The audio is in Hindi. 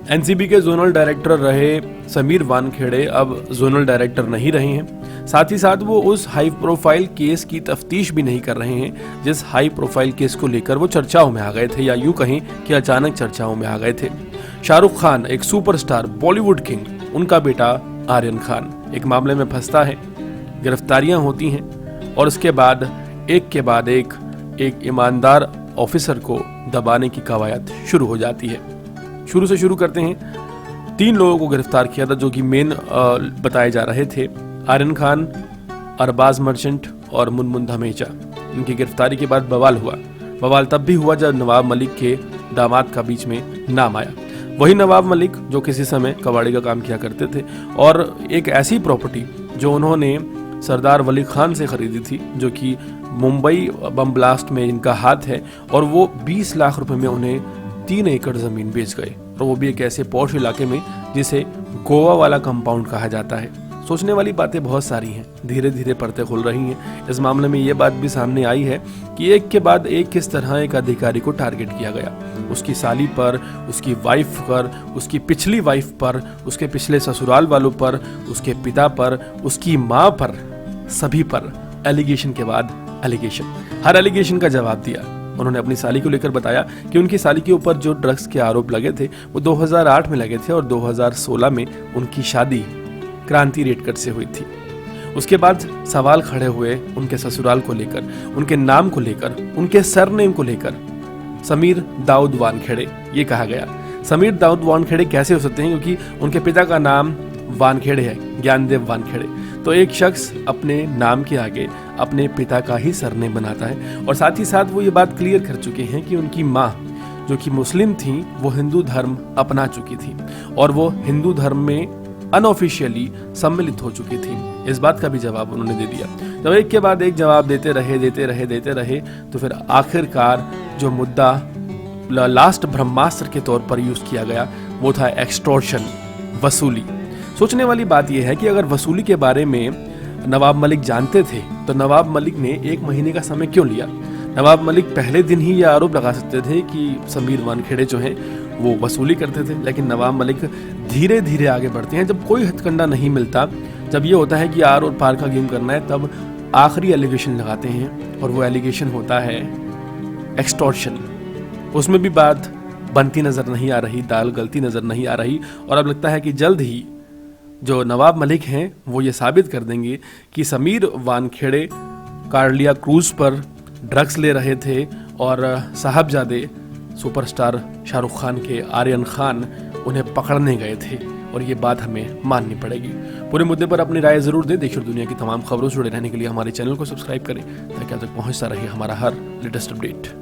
एनसीबी के जोनल डायरेक्टर रहे समीर वानखेड़े अब जोनल डायरेक्टर नहीं रहे हैं। साथ ही साथ वो उस हाई प्रोफाइल केस की तफ्तीश भी नहीं कर रहे हैं जिस हाई प्रोफाइल केस को लेकर वो चर्चाओं में आ गए थे, या यूं कहें कि अचानक चर्चाओं में आ गए थे। शाहरुख खान एक सुपरस्टार बॉलीवुड किंग, उनका बेटा आर्यन खान एक मामले में फंसता है, गिरफ्तारियां होती हैं और उसके बाद एक ईमानदार ऑफिसर को दबाने की कवायद शुरू हो जाती है। शुरू से शुरू करते हैं। 3 लोगों को गिरफ्तार किया था जो कि मेन बताए जा रहे थे, आर्यन खान, अरबाज मर्चेंट और मुनमुन धमेजा। इनकी गिरफ्तारी के बाद बवाल हुआ। बवाल तब भी हुआ जब नवाब मलिक के दामाद का बीच में नाम आया। वही नवाब मलिक जो किसी समय कबाड़ी का काम किया करते थे और एक ऐसी प्रॉपर्टी जो उन्होंने सरदार वली खान से खरीदी थी, जो कि मुंबई बम ब्लास्ट में इनका हाथ है, और वो 20 लाख रुपए में उन्हें 3 एकड़ जमीन बेच गए, और वो भी एक ऐसे पॉश इलाके में जिसे गोवा वाला कंपाउंड कहा जाता है। सोचने वाली बातें बहुत सारी हैं, धीरे धीरे परतें खुल रही हैं। इस मामले में ये बात भी सामने आई है कि एक के बाद एक किस तरह एक अधिकारी को टारगेट किया गया, उसकी साली पर, उसकी वाइफ पर, उसकी पिछली वाइफ पर, उसके पिछले ससुराल वालों पर, उसके पिता पर, उसकी माँ पर, सभी पर एलिगेशन के बाद एलिगेशन। हर एलिगेशन का जवाब दिया। उन्होंने अपनी साली को लेकर बताया कि उनकी साली के ऊपर जो ड्रग्स के आरोप लगे थे वो 2008 में लगे थे और 2016 में उनकी शादी क्रांति रेडकर से हुई थी। उसके बाद सवाल खड़े हुए उनके ससुराल को लेकर, उनके नाम को लेकर, उनके सरनेम को लेकर। समीर दाऊद वानखेड़े ये कहा गया। समीर दाऊद वानखेड़े कैसे हो सकते हैं, क्योंकि उनके पिता का नाम वानखेड़े है, ज्ञानदेव वानखेड़े। तो एक शख्स अपने नाम के आगे अपने पिता का ही सरनेम बनाता है। और साथ ही साथ वो ये बात क्लियर कर चुके हैं कि उनकी माँ जो कि मुस्लिम थी वो हिंदू धर्म अपना चुकी थी और वो हिंदू धर्म में अनऑफिशियली सम्मिलित हो चुकी थी। इस बात का भी जवाब उन्होंने दे दिया। जब एक के बाद एक जवाब देते रहे तो फिर आखिरकार जो मुद्दा लास्ट ब्रह्मास्त्र के तौर पर यूज किया गया वो था एक्सटॉर्शन, वसूली। सोचने वाली बात यह है कि अगर वसूली के बारे में नवाब मलिक जानते थे तो नवाब मलिक ने 1 महीने का समय क्यों लिया। नवाब मलिक पहले दिन ही यह आरोप लगा सकते थे कि समीर वानखेड़े जो हैं वो वसूली करते थे, लेकिन नवाब मलिक धीरे धीरे आगे बढ़ते हैं। जब कोई हथकंडा नहीं मिलता, जब ये होता है कि आर और पार का गेम करना है, तब आखिरी एलिगेशन लगाते हैं और वो एलिगेशन होता है एक्सटॉर्शन। उसमें भी बात बनती नजर नहीं आ रही, दाल गलती नजर नहीं आ रही, और अब लगता है कि जल्द ही जो नवाब मलिक हैं वो ये साबित कर देंगे कि समीर वानखेड़े कार्लिया क्रूज पर ड्रग्स ले रहे थे और साहबजादे सुपरस्टार शाहरुख खान के आर्यन खान उन्हें पकड़ने गए थे, और ये बात हमें माननी पड़ेगी। पूरे मुद्दे पर अपनी राय जरूर दें। देश और दुनिया की तमाम खबरों से जुड़े रहने के लिए हमारे चैनल को सब्सक्राइब करें ताकि आप तक पहुंचता रहे हमारा हर लेटेस्ट अपडेट।